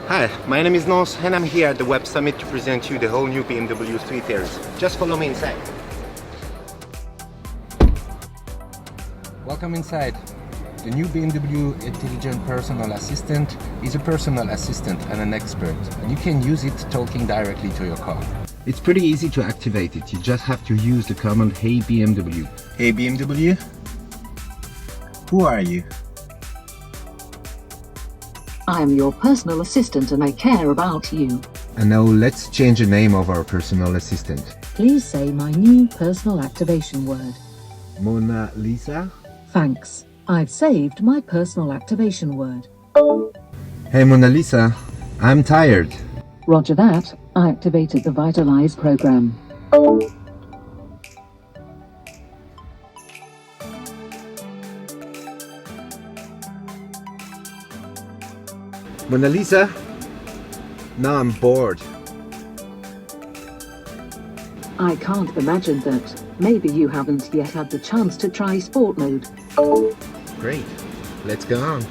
Hi, my name is Nos and I'm here at the Web Summit to present you the whole new BMW 3 Series. Just follow me inside. Welcome inside. The new BMW Intelligent Personal Assistant is a personal assistant and an expert, and you can use it talking directly to your car. It's pretty easy to activate it. You just have to use the command Hey BMW. Hey BMW? Who are you? I am your personal assistant and I care about you. And now let's change the name of our personal assistant. Please say my new personal activation word. Mona Lisa? Thanks. I've saved my personal activation word. Hey Mona Lisa, I'm tired. Roger that. I activated the Vitalize program. Mona Lisa, now I'm bored. I can't imagine that. Maybe you haven't yet had the chance to try sport mode. Great, let's go on.